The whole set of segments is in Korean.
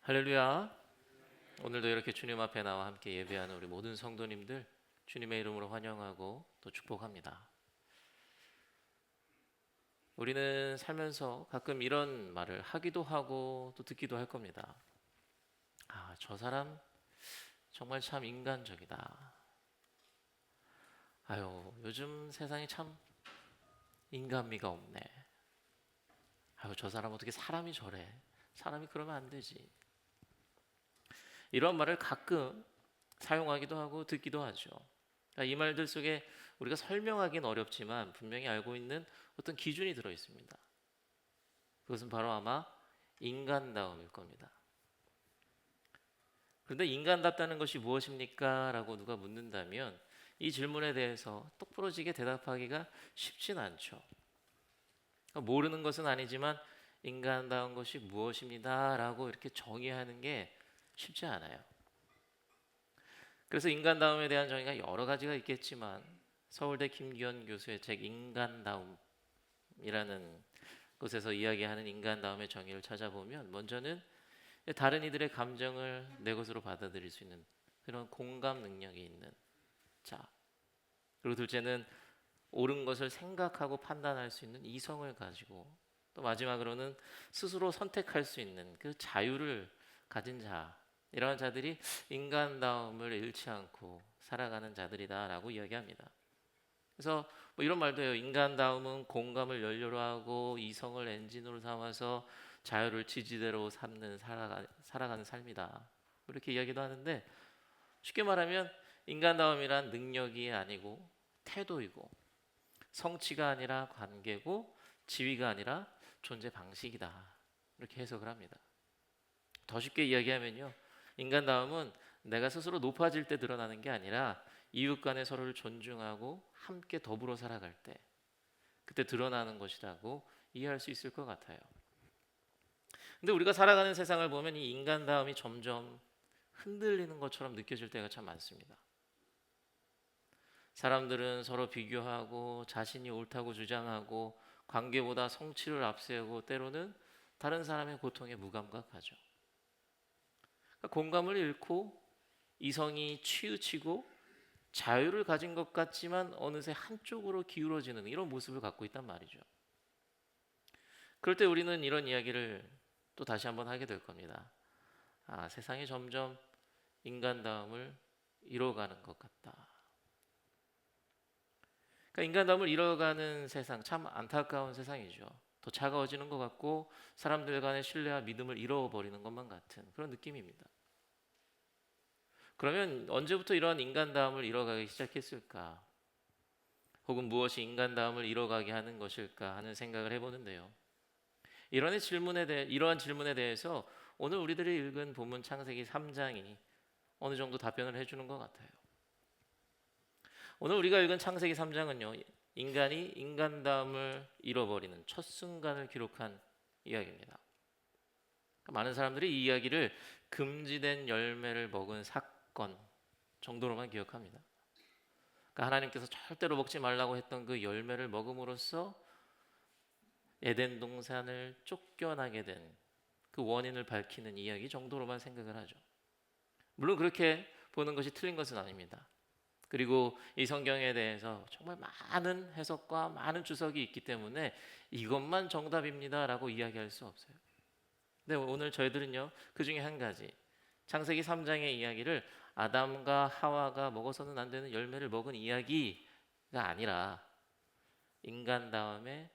할렐루야. 오늘도 이렇게 주님 앞에 나와 함께 예배하는 우리 모든 성도님들 주님의 이름으로 환영하고 또 축복합니다. 우리는 살면서 가끔 이런 말을 하기도 하고 또 듣기도 할 겁니다. 저 사람 정말 참 인간적이다. 요즘 세상이 참 인간미가 없네. 저 사람 어떻게 사람이 저래. 사람이 그러면 안 되지. 이런 말을 가끔 사용하기도 하고 듣기도 하죠. 이 말들 속에 우리가 설명하기는 어렵지만 분명히 알고 있는 어떤 기준이 들어 있습니다. 그것은 바로 아마 인간다움일 겁니다. 그런데 인간답다는 것이 무엇입니까? 라고 누가 묻는다면 이 질문에 대해서 똑부러지게 대답하기가 쉽진 않죠. 모르는 것은 아니지만 인간다운 것이 무엇입니다 라고 이렇게 정의하는 게 쉽지 않아요. 그래서 인간다움에 대한 정의가 여러 가지가 있겠지만 서울대 김기현 교수의 책 인간다움이라는 곳에서 이야기하는 인간다움의 정의를 찾아보면 먼저는 다른 이들의 감정을 내 것으로 받아들일 수 있는 그런 공감 능력이 있는 자, 그리고 둘째는 옳은 것을 생각하고 판단할 수 있는 이성을 가지고, 또 마지막으로는 스스로 선택할 수 있는 그 자유를 가진 자, 이러한 자들이 인간다움을 잃지 않고 살아가는 자들이다라고 이야기합니다. 그래서 이런 말도 해요. 인간다움은 공감을 연료로 하고 이성을 엔진으로 삼아서 자유를 지지대로 삼는 살아가는 삶이다. 이렇게 이야기도 하는데, 쉽게 말하면 인간다움이란 능력이 아니고 태도이고, 성취가 아니라 관계고, 지위가 아니라 존재 방식이다. 이렇게 해석을 합니다. 더 쉽게 이야기하면요, 인간다움은 내가 스스로 높아질 때 드러나는 게 아니라 이웃 간에 서로를 존중하고 함께 더불어 살아갈 때, 그때 드러나는 것이라고 이해할 수 있을 것 같아요. 근데 우리가 살아가는 세상을 보면 이 인간다움이 점점 흔들리는 것처럼 느껴질 때가 참 많습니다. 사람들은 서로 비교하고 자신이 옳다고 주장하고 관계보다 성취를 앞세우고 때로는 다른 사람의 고통에 무감각하죠. 공감을 잃고 이성이 치우치고 자유를 가진 것 같지만 어느새 한쪽으로 기울어지는 이런 모습을 갖고 있단 말이죠. 그럴 때 우리는 이런 이야기를 또 다시 한번 하게 될 겁니다. 세상이 점점 인간다움을 잃어가는 것 같다. 그러니까 인간다움을 잃어가는 세상, 참 안타까운 세상이죠. 더 차가워지는 것 같고 사람들 간의 신뢰와 믿음을 잃어버리는 것만 같은 그런 느낌입니다. 그러면 언제부터 이러한 인간다움을 잃어가기 시작했을까? 혹은 무엇이 인간다움을 잃어가게 하는 것일까 하는 생각을 해보는데요. 이러한 질문에 대해서 오늘 우리들이 읽은 본문 창세기 3장이 어느 정도 답변을 해주는 것 같아요. 오늘 우리가 읽은 창세기 3장은요, 인간이 인간다움을 잃어버리는 첫 순간을 기록한 이야기입니다. 많은 사람들이 이 이야기를 금지된 열매를 먹은 사건 정도로만 기억합니다. 그러니까 하나님께서 절대로 먹지 말라고 했던 그 열매를 먹음으로써 에덴 동산을 쫓겨나게 된 그 원인을 밝히는 이야기 정도로만 생각을 하죠. 물론 그렇게 보는 것이 틀린 것은 아닙니다. 그리고 이 성경에 대해서 정말 많은 해석과 많은 주석이 있기 때문에 이것만 정답입니다라고 이야기할 수 없어요. 근데 오늘 저희들은요, 그 중에 한 가지, 창세기 3장의 이야기를 아담과 하와가 먹어서는 안 되는 열매를 먹은 이야기가 아니라 인간 다음에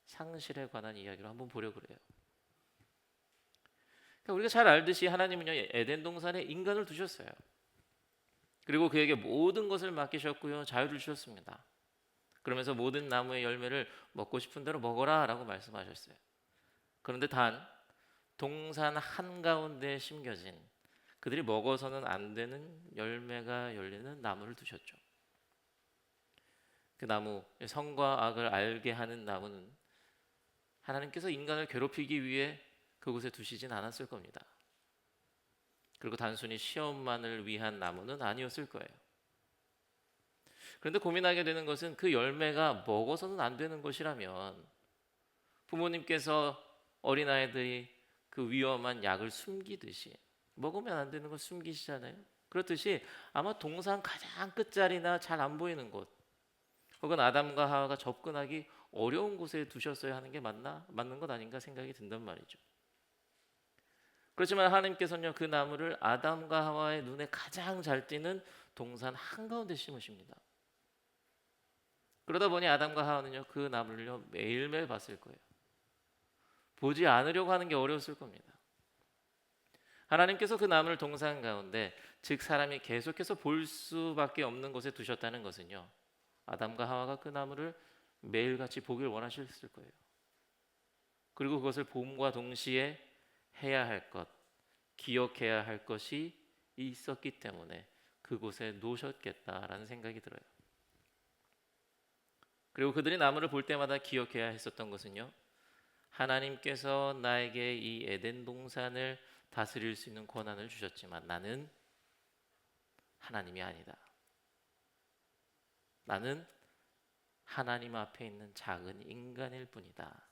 상실에 관한 이야기로 한번 보려고 그래요. 그러니까 우리가 잘 알듯이 하나님은요, 에덴 동산에 인간을 두셨어요. 그리고 그에게 모든 것을 맡기셨고요, 자유를 주셨습니다. 그러면서 모든 나무의 열매를 먹고 싶은 대로 먹어라 라고 말씀하셨어요. 그런데 단 동산 한가운데에 심겨진 그들이 먹어서는 안 되는 열매가 열리는 나무를 두셨죠. 그 나무, 선과 악을 알게 하는 나무는 하나님께서 인간을 괴롭히기 위해 그곳에 두시진 않았을 겁니다. 그리고 단순히 시험만을 위한 나무는 아니었을 거예요. 그런데 고민하게 되는 것은 그 열매가 먹어서는 안 되는 것이라면 부모님께서 어린아이들이 그 위험한 약을 숨기듯이 먹으면 안 되는 걸 숨기시잖아요. 그렇듯이 아마 동산 가장 끝자리나 잘 안 보이는 곳 혹은 아담과 하와가 접근하기 어려운 곳에 두셨어야 하는 게 맞는 것 아닌가 생각이 든단 말이죠. 그렇지만 하나님께서는요 그 나무를 아담과 하와의 눈에 가장 잘 띄는 동산 한가운데 심으십니다. 그러다 보니 아담과 하와는요 그 나무를요 매일매일 봤을 거예요. 보지 않으려고 하는 게 어려웠을 겁니다. 하나님께서 그 나무를 동산 가운데, 즉 사람이 계속해서 볼 수밖에 없는 곳에 두셨다는 것은요 아담과 하와가 그 나무를 매일같이 보길 원하셨을 거예요. 그리고 그것을 봄과 동시에 해야 할 것, 기억해야 할 것이 있었기 때문에 그곳에 놓으셨겠다라는 생각이 들어요. 그리고 그들이 나무를 볼 때마다 기억해야 했었던 것은요 하나님께서 나에게 이 에덴 동산을 다스릴 수 있는 권한을 주셨지만 나는 하나님이 아니다. 나는 하나님 앞에 있는 작은 인간일 뿐이다.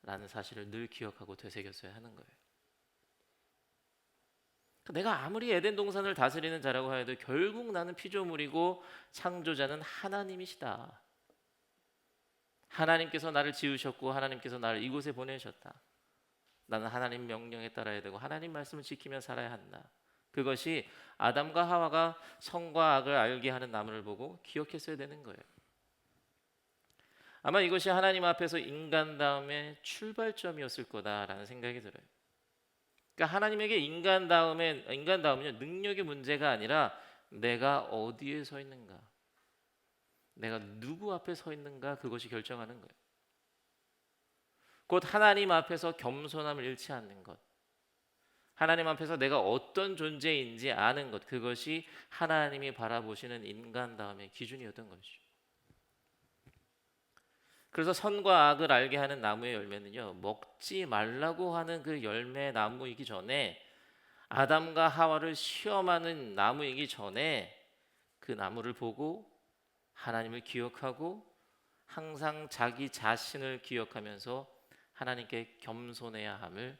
라는 사실을 늘 기억하고 되새겼어야 하는 거예요. 내가 아무리 에덴 동산을 다스리는 자라고 하여도 결국 나는 피조물이고 창조자는 하나님이시다. 하나님께서 나를 지으셨고 하나님께서 나를 이곳에 보내셨다. 나는 하나님 명령에 따라야 되고 하나님 말씀을 지키며 살아야 한다. 그것이 아담과 하와가 선과 악을 알게 하는 나무를 보고 기억했어야 되는 거예요. 아마 이것이 하나님 앞에서 인간다움의 출발점이었을 거다라는 생각이 들어요. 그러니까 하나님에게 인간다움은요 능력의 문제가 아니라 내가 어디에 서 있는가, 내가 누구 앞에 서 있는가, 그것이 결정하는 거예요. 곧 하나님 앞에서 겸손함을 잃지 않는 것, 하나님 앞에서 내가 어떤 존재인지 아는 것, 그것이 하나님이 바라보시는 인간다움의 기준이었던 것이죠. 그래서 선과 악을 알게 하는 나무의 열매는요 먹지 말라고 하는 그 열매 나무이기 전에, 아담과 하와를 시험하는 나무이기 전에 그 나무를 보고 하나님을 기억하고 항상 자기 자신을 기억하면서 하나님께 겸손해야 함을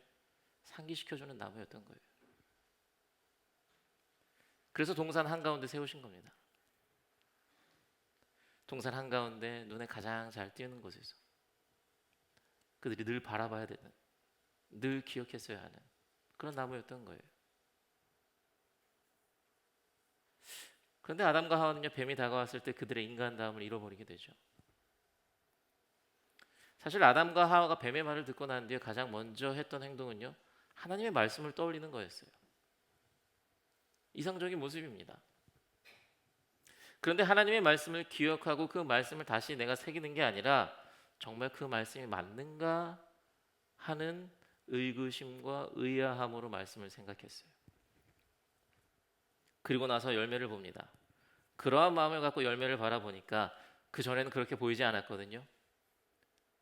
상기시켜주는 나무였던 거예요. 그래서 동산 한가운데 세우신 겁니다. 동산 한가운데 눈에 가장 잘 띄는 곳에서 그들이 늘 바라봐야 되는, 늘 기억했어야 하는 그런 나무였던 거예요. 그런데 아담과 하와는요 뱀이 다가왔을 때 그들의 인간다움을 잃어버리게 되죠. 사실 아담과 하와가 뱀의 말을 듣고 난 뒤에 가장 먼저 했던 행동은요 하나님의 말씀을 떠올리는 거였어요. 이상적인 모습입니다. 그런데 하나님의 말씀을 기억하고 그 말씀을 다시 내가 새기는 게 아니라 정말 그 말씀이 맞는가 하는 의구심과 의아함으로 말씀을 생각했어요. 그리고 나서 열매를 봅니다. 그러한 마음을 갖고 열매를 바라보니까 그 전에는 그렇게 보이지 않았거든요.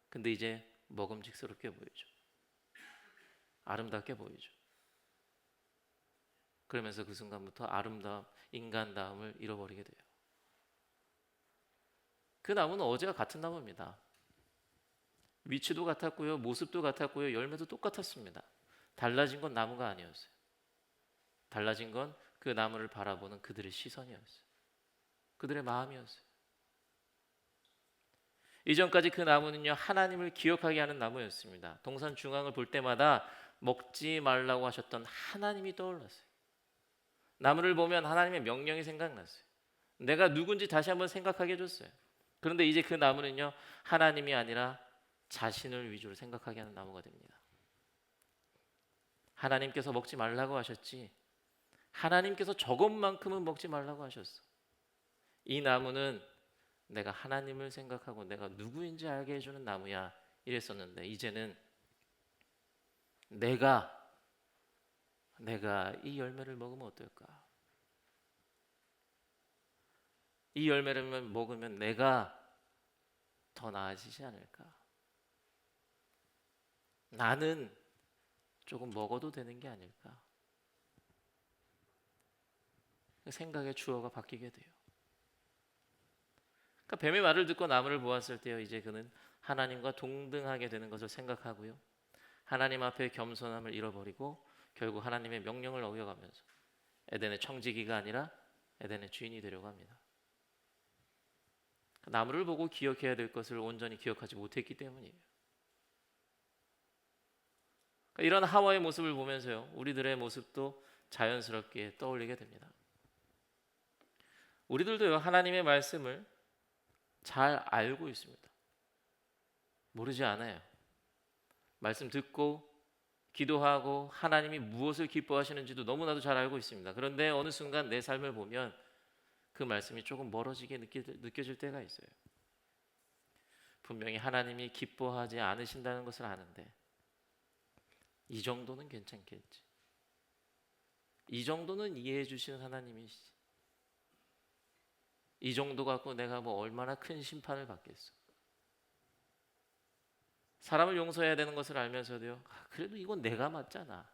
근데 이제 먹음직스럽게 보이죠. 아름답게 보이죠. 그러면서 그 순간부터 아름다움, 인간다움을 잃어버리게 돼요. 그 나무는 어제와 같은 나무입니다. 위치도 같았고요, 모습도 같았고요, 열매도 똑같았습니다. 달라진 건 나무가 아니었어요. 달라진 건 그 나무를 바라보는 그들의 시선이었어요. 그들의 마음이었어요. 이전까지 그 나무는요 하나님을 기억하게 하는 나무였습니다. 동산 중앙을 볼 때마다 먹지 말라고 하셨던 하나님이 떠올랐어요. 나무를 보면 하나님의 명령이 생각났어요. 내가 누군지 다시 한번 생각하게 해줬어요. 그런데 이제 그 나무는요 하나님이 아니라 자신을 위주로 생각하게 하는 나무가 됩니다. 하나님께서 먹지 말라고 하셨지, 하나님께서 저것만큼은 먹지 말라고 하셨어. 이 나무는 내가 하나님을 생각하고 내가 누구인지 알게 해주는 나무야 이랬었는데, 이제는 내가 이 열매를 먹으면 어떨까? 이 열매를 먹으면 내가 더 나아지지 않을까? 나는 조금 먹어도 되는 게 아닐까? 생각의 주어가 바뀌게 돼요. 그러니까 뱀의 말을 듣고 나무를 보았을 때요 이제 그는 하나님과 동등하게 되는 것을 생각하고요, 하나님 앞에 겸손함을 잃어버리고 결국 하나님의 명령을 어겨가면서 에덴의 청지기가 아니라 에덴의 주인이 되려고 합니다. 나무를 보고 기억해야 될 것을 온전히 기억하지 못했기 때문이에요. 이런 하와의 모습을 보면서요, 우리들의 모습도 자연스럽게 떠올리게 됩니다. 우리들도요, 하나님의 말씀을 잘 알고 있습니다. 모르지 않아요. 말씀 듣고 기도하고 하나님이 무엇을 기뻐하시는지도 너무나도 잘 알고 있습니다. 그런데 어느 순간 내 삶을 보면 그 말씀이 조금 멀어지게 느껴질 때가 있어요. 분명히 하나님이 기뻐하지 않으신다는 것을 아는데 이 정도는 괜찮겠지. 이 정도는 이해해 주시는 하나님이시지. 이 정도 갖고 내가 뭐 얼마나 큰 심판을 받겠어. 사람을 용서해야 되는 것을 알면서도요, 그래도 이건 내가 맞잖아.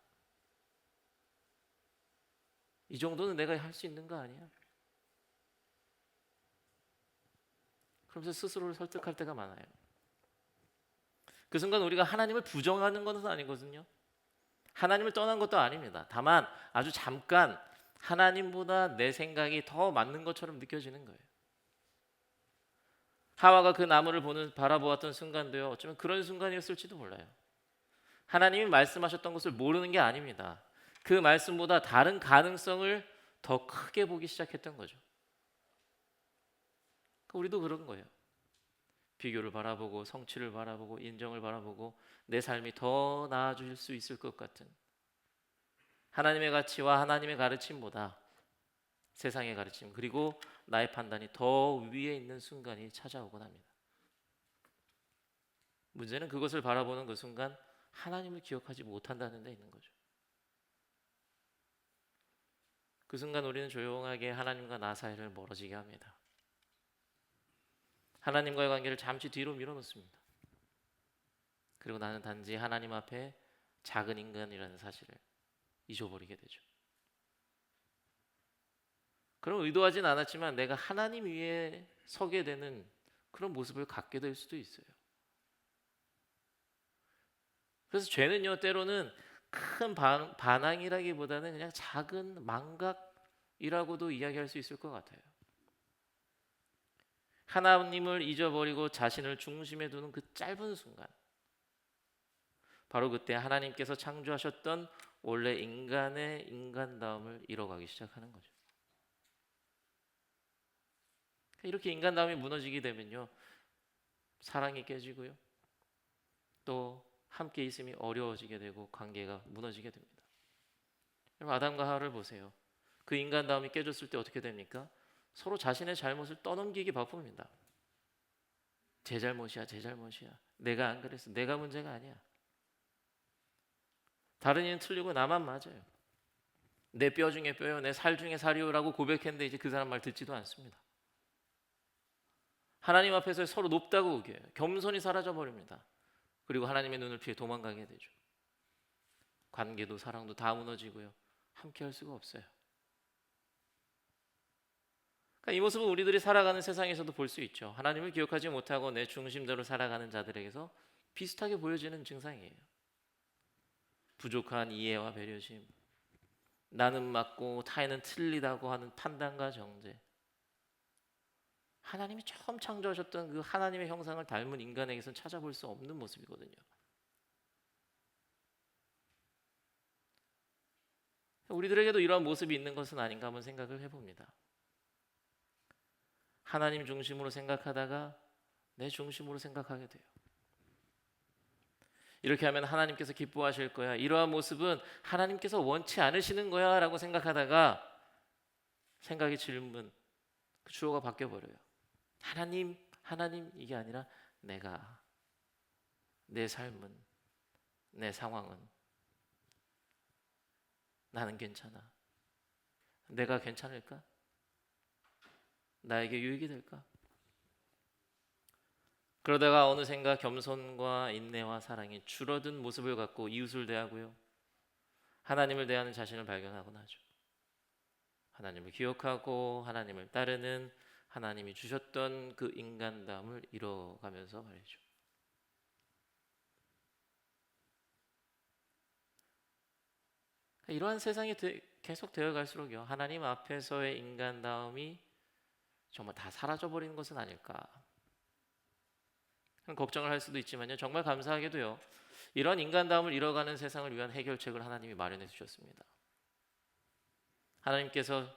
이 정도는 내가 할 수 있는 거 아니야? 그러면서 스스로를 설득할 때가 많아요. 그 순간 우리가 하나님을 부정하는 것은 아니거든요. 하나님을 떠난 것도 아닙니다. 다만 아주 잠깐 하나님보다 내 생각이 더 맞는 것처럼 느껴지는 거예요. 하와가 그 나무를 바라보았던 순간도요, 어쩌면 그런 순간이었을지도 몰라요. 하나님이 말씀하셨던 것을 모르는 게 아닙니다. 그 말씀보다 다른 가능성을 더 크게 보기 시작했던 거죠. 우리도 그런 거예요. 비교를 바라보고 성취를 바라보고 인정을 바라보고 내 삶이 더 나아질 수 있을 것 같은 하나님의 가치와 하나님의 가르침보다 세상의 가르침 그리고 나의 판단이 더 위에 있는 순간이 찾아오곤 합니다. 문제는 그것을 바라보는 그 순간 하나님을 기억하지 못한다는 데 있는 거죠. 그 순간 우리는 조용하게 하나님과 나 사이를 멀어지게 합니다. 하나님과의 관계를 잠시 뒤로 밀어놓습니다. 그리고 나는 단지 하나님 앞에 작은 인간이라는 사실을 잊어버리게 되죠. 그럼 의도하진 않았지만 내가 하나님 위에 서게 되는 그런 모습을 갖게 될 수도 있어요. 그래서 죄는요, 때로는 큰 반항이라기보다는 그냥 작은 망각이라고도 이야기할 수 있을 것 같아요. 하나님을 잊어버리고 자신을 중심에 두는 그 짧은 순간, 바로 그때 하나님께서 창조하셨던 원래 인간의 인간다움을 잃어가기 시작하는 거죠. 이렇게 인간다움이 무너지게 되면요, 사랑이 깨지고요, 또 함께 있음이 어려워지게 되고 관계가 무너지게 됩니다. 여러분, 아담과 하와를 보세요. 그 인간다움이 깨졌을 때 어떻게 됩니까? 서로 자신의 잘못을 떠넘기기 바쁩니다. 제 잘못이야, 제 잘못이야. 내가 안 그랬어. 내가 문제가 아니야. 다른 이는 틀리고 나만 맞아요. 내 뼈 중에 뼈요, 내 살 중에 살이요라고 고백했는데 이제 그 사람 말 듣지도 않습니다. 하나님 앞에서 서로 높다고 우겨요. 겸손이 사라져 버립니다. 그리고 하나님의 눈을 피해 도망가게 되죠. 관계도 사랑도 다 무너지고요. 함께 할 수가 없어요. 그러니까 이 모습은 우리들이 살아가는 세상에서도 볼 수 있죠. 하나님을 기억하지 못하고 내 중심대로 살아가는 자들에게서 비슷하게 보여지는 증상이에요. 부족한 이해와 배려심, 나는 맞고 타인은 틀리다고 하는 판단과 정죄. 하나님이 처음 창조하셨던 그 하나님의 형상을 닮은 인간에게서는 찾아볼 수 없는 모습이거든요. 우리들에게도 이러한 모습이 있는 것은 아닌가 한번 생각을 해봅니다. 하나님 중심으로 생각하다가 내 중심으로 생각하게 돼요. 이렇게 하면 하나님께서 기뻐하실 거야. 이러한 모습은 하나님께서 원치 않으시는 거야 라고 생각하다가 생각의 질문, 그 주어가 바뀌어버려요. 하나님 이게 아니라 내가, 내 삶은, 내 상황은 나는 괜찮아. 내가 괜찮을까? 나에게 유익이 될까? 그러다가 어느샌가 겸손과 인내와 사랑이 줄어든 모습을 갖고 이웃을 대하고요, 하나님을 대하는 자신을 발견하곤 하죠. 하나님을 기억하고 하나님을 따르는 하나님이 주셨던 그 인간다움을 잃어가면서 말이죠. 이러한 세상이 계속 되어 갈수록요, 하나님 앞에서의 인간다움이 정말 다 사라져 버리는 것은 아닐까 그런 걱정을 할 수도 있지만요, 정말 감사하게도요, 이런 인간다움을 잃어가는 세상을 위한 해결책을 하나님이 마련해 주셨습니다. 하나님께서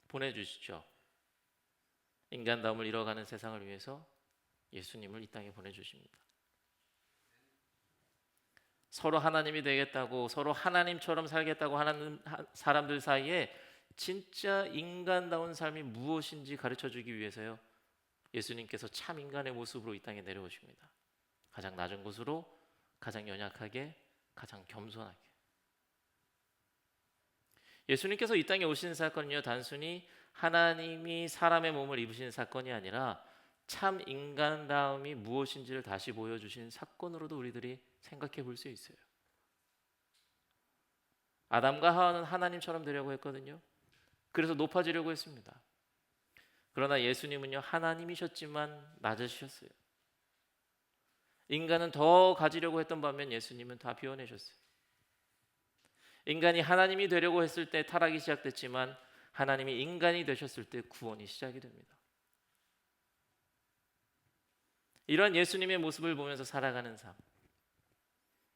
보내주시죠. 인간다움을 잃어가는 세상을 위해서 예수님을 이 땅에 보내주십니다. 서로 하나님이 되겠다고, 서로 하나님처럼 살겠다고 하는 사람들 사이에 진짜 인간다운 삶이 무엇인지 가르쳐주기 위해서요, 예수님께서 참 인간의 모습으로 이 땅에 내려오십니다. 가장 낮은 곳으로, 가장 연약하게, 가장 겸손하게. 예수님께서 이 땅에 오신 사건은요, 단순히 하나님이 사람의 몸을 입으신 사건이 아니라 참 인간다움이 무엇인지를 다시 보여주신 사건으로도 우리들이 생각해 볼 수 있어요. 아담과 하와는 하나님처럼 되려고 했거든요. 그래서 높아지려고 했습니다. 그러나 예수님은요, 하나님이셨지만 낮으셨어요. 인간은 더 가지려고 했던 반면 예수님은 다 비워내셨어요. 인간이 하나님이 되려고 했을 때 타락이 시작됐지만 하나님이 인간이 되셨을 때 구원이 시작이 됩니다. 이런 예수님의 모습을 보면서 살아가는 삶,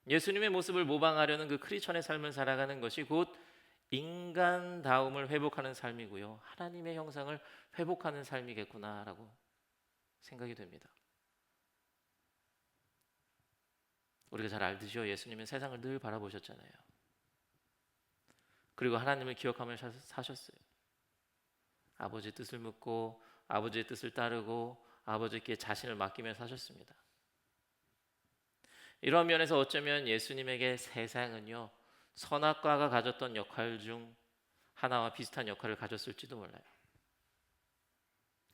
예수님의 모습을 모방하려는 그 크리스천의 삶을 살아가는 것이 곧 인간다움을 회복하는 삶이고요, 하나님의 형상을 회복하는 삶이겠구나라고 생각이 됩니다. 우리가 잘 알듯이요, 예수님은 세상을 늘 바라보셨잖아요. 그리고 하나님을 기억하며 사셨어요. 아버지의 뜻을 묻고 아버지의 뜻을 따르고 아버지께 자신을 맡기며 사셨습니다. 이런 면에서 어쩌면 예수님에게 세상은요, 선악과가 가졌던 역할 중 하나와 비슷한 역할을 가졌을지도 몰라요.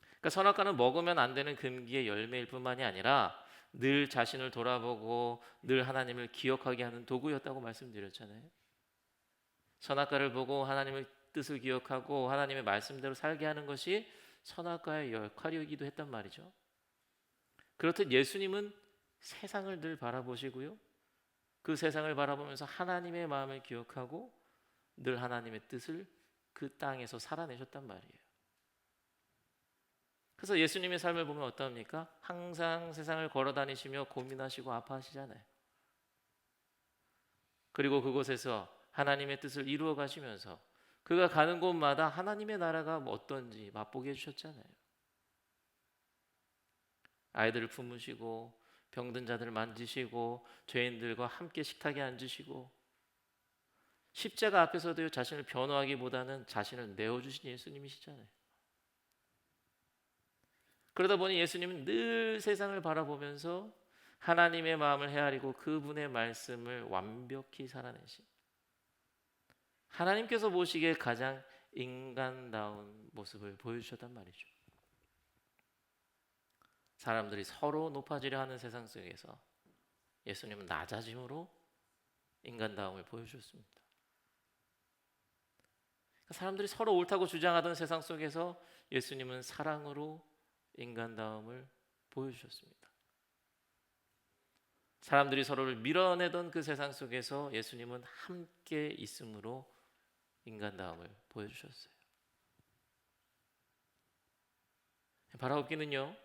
그러니까 선악과는 먹으면 안 되는 금기의 열매일 뿐만이 아니라 늘 자신을 돌아보고 늘 하나님을 기억하게 하는 도구였다고 말씀드렸잖아요. 선악과를 보고 하나님의 뜻을 기억하고 하나님의 말씀대로 살게 하는 것이 선악과의 역할이기도 했단 말이죠. 그렇듯 예수님은 세상을 늘 바라보시고요, 그 세상을 바라보면서 하나님의 마음을 기억하고 늘 하나님의 뜻을 그 땅에서 살아내셨단 말이에요. 그래서 예수님의 삶을 보면 어떠합니까? 항상 세상을 걸어다니시며 고민하시고 아파하시잖아요. 그리고 그곳에서 하나님의 뜻을 이루어 가시면서 그가 가는 곳마다 하나님의 나라가 어떤지 맛보게 해주셨잖아요. 아이들을 품으시고 병든 자들을 만지시고 죄인들과 함께 식탁에 앉으시고 십자가 앞에서도 자신을 변호하기보다는 자신을 내어주신 예수님이시잖아요. 그러다 보니 예수님은 늘 세상을 바라보면서 하나님의 마음을 헤아리고 그분의 말씀을 완벽히 살아내신, 하나님께서 보시기에 가장 인간다운 모습을 보여주셨단 말이죠. 사람들이 서로 높아지려 하는 세상 속에서 예수님은 낮아짐으로 인간다움을 보여주셨습니다. 사람들이 서로 옳다고 주장하던 세상 속에서 예수님은 사랑으로 인간다움을 보여주셨습니다. 사람들이 서로를 밀어내던 그 세상 속에서 예수님은 함께 있음으로 인간다움을 보여주셨어요. 바라옵기는요,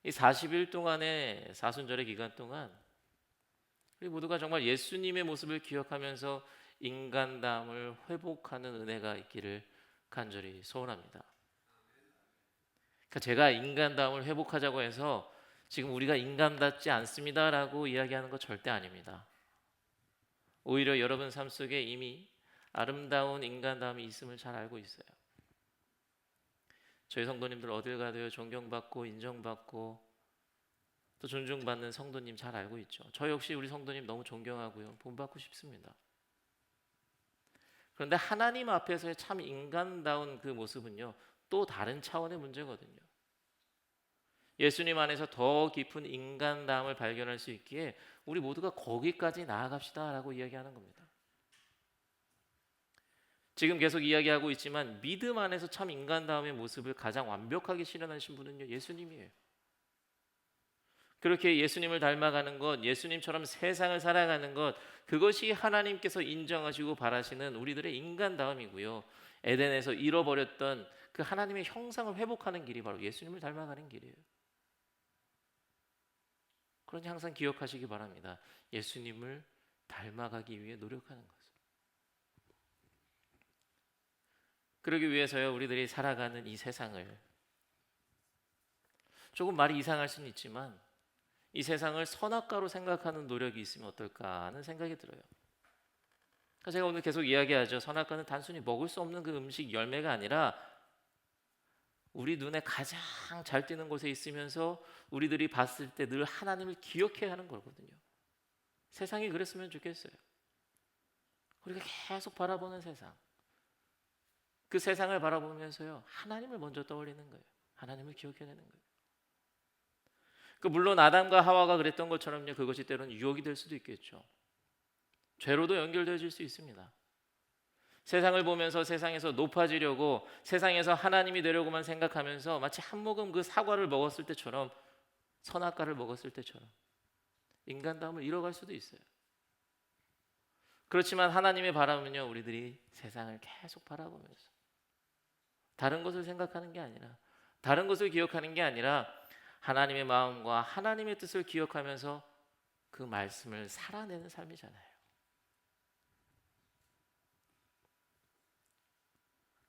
이 40일 동안의 사순절의 기간 동안 우리 모두가 정말 예수님의 모습을 기억하면서 인간다움을 회복하는 은혜가 있기를 간절히 소원합니다. 그러니까 제가 인간다움을 회복하자고 해서 지금 우리가 인간답지 않습니다라고 이야기하는 거 절대 아닙니다. 오히려 여러분 삶 속에 이미 아름다운 인간다움이 있음을 잘 알고 있어요. 저희 성도님들 어딜 가도 존경받고 인정받고 또 존중받는 성도님 잘 알고 있죠. 저 역시 우리 성도님 너무 존경하고요, 본받고 싶습니다. 그런데 하나님 앞에서의 참 인간다운 그 모습은요, 또 다른 차원의 문제거든요. 예수님 안에서 더 깊은 인간다움을 발견할 수 있기에 우리 모두가 거기까지 나아갑시다라고 이야기하는 겁니다. 지금 계속 이야기하고 있지만 믿음 안에서 참 인간다움의 모습을 가장 완벽하게 실현하신 분은요, 예수님이에요. 그렇게 예수님을 닮아가는 것, 예수님처럼 세상을 살아가는 것, 그것이 하나님께서 인정하시고 바라시는 우리들의 인간다움이고요. 에덴에서 잃어버렸던 그 하나님의 형상을 회복하는 길이 바로 예수님을 닮아가는 길이에요. 그러니 항상 기억하시기 바랍니다. 예수님을 닮아가기 위해 노력하는 것. 그러기 위해서요, 우리들이 살아가는 이 세상을, 조금 말이 이상할 수는 있지만 이 세상을 선악과로 생각하는 노력이 있으면 어떨까 하는 생각이 들어요. 그러니까 제가 오늘 계속 이야기하죠. 선악과는 단순히 먹을 수 없는 그 음식 열매가 아니라 우리 눈에 가장 잘 띄는 곳에 있으면서 우리들이 봤을 때 늘 하나님을 기억해야 하는 거거든요. 세상이 그랬으면 좋겠어요. 우리가 계속 바라보는 세상, 그 세상을 바라보면서요, 하나님을 먼저 떠올리는 거예요. 하나님을 기억해내는 거예요. 물론 아담과 하와가 그랬던 것처럼요, 그것이 때로는 유혹이 될 수도 있겠죠. 죄로도 연결되어질 수 있습니다. 세상을 보면서 세상에서 높아지려고, 세상에서 하나님이 되려고만 생각하면서 마치 한 모금 그 사과를 먹었을 때처럼, 선악과를 먹었을 때처럼 인간다움을 잃어갈 수도 있어요. 그렇지만 하나님의 바람은요, 우리들이 세상을 계속 바라보면서 다른 것을 생각하는 게 아니라, 다른 것을 기억하는 게 아니라 하나님의 마음과 하나님의 뜻을 기억하면서 그 말씀을 살아내는 삶이잖아요.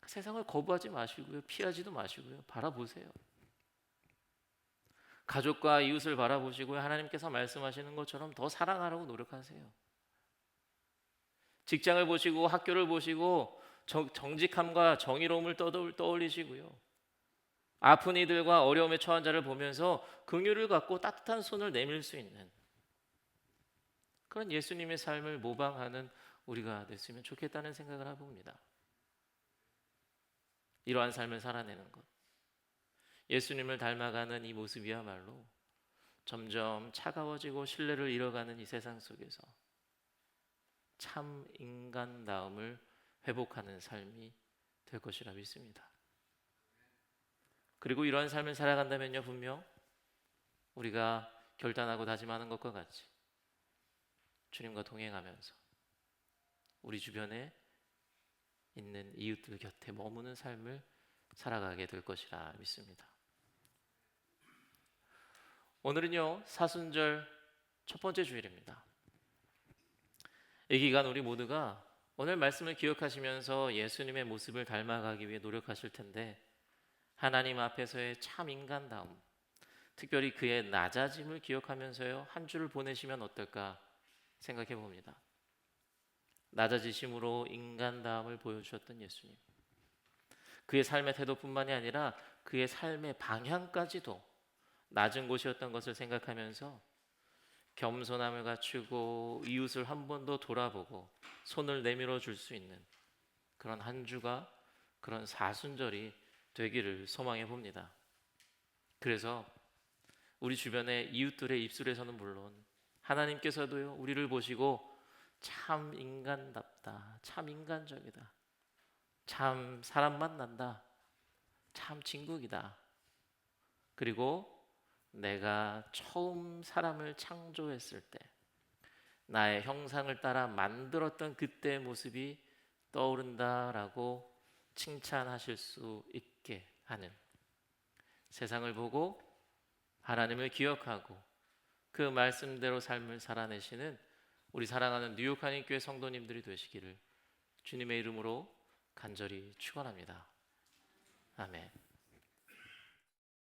세상을 거부하지 마시고요, 피하지도 마시고요, 바라보세요. 가족과 이웃을 바라보시고요, 하나님께서 말씀하시는 것처럼 더 사랑하라고 노력하세요. 직장을 보시고 학교를 보시고 정직함과 정의로움을 떠올리시고요, 아픈 이들과 어려움에 처한 자를 보면서 긍휼을 갖고 따뜻한 손을 내밀 수 있는 그런 예수님의 삶을 모방하는 우리가 됐으면 좋겠다는 생각을 해봅니다. 이러한 삶을 살아내는 것, 예수님을 닮아가는 이 모습이야말로 점점 차가워지고 신뢰를 잃어가는 이 세상 속에서 참 인간다움을 회복하는 삶이 될 것이라 믿습니다. 그리고 이러한 삶을 살아간다면요, 분명 우리가 결단하고 다짐하는 것과 같이 주님과 동행하면서 우리 주변에 있는 이웃들 곁에 머무는 삶을 살아가게 될 것이라 믿습니다. 오늘은요, 사순절 첫 번째 주일입니다. 이 기간 우리 모두가 오늘 말씀을 기억하시면서 예수님의 모습을 닮아가기 위해 노력하실 텐데, 하나님 앞에서의 참 인간다움, 특별히 그의 낮아짐을 기억하면서요, 한 주를 보내시면 어떨까 생각해 봅니다. 낮아지심으로 인간다움을 보여주셨던 예수님, 그의 삶의 태도뿐만이 아니라 그의 삶의 방향까지도 낮은 곳이었던 것을 생각하면서 겸손함을 갖추고 이웃을 한 번 더 돌아보고 손을 내밀어 줄 수 있는 그런 한 주가, 그런 사순절이 되기를 소망해 봅니다. 그래서 우리 주변의 이웃들의 입술에서는 물론 하나님께서도요, 우리를 보시고 참 인간답다, 참 인간적이다, 참 사람 만난다, 참 진국이다, 그리고 내가 처음 사람을 창조했을 때 나의 형상을 따라 만들었던 그때의 모습이 떠오른다라고 칭찬하실 수 있게 하는, 세상을 보고 하나님을 기억하고 그 말씀대로 삶을 살아내시는 우리 사랑하는 뉴욕 한인교회 성도님들이 되시기를 주님의 이름으로 간절히 축원합니다. 아멘.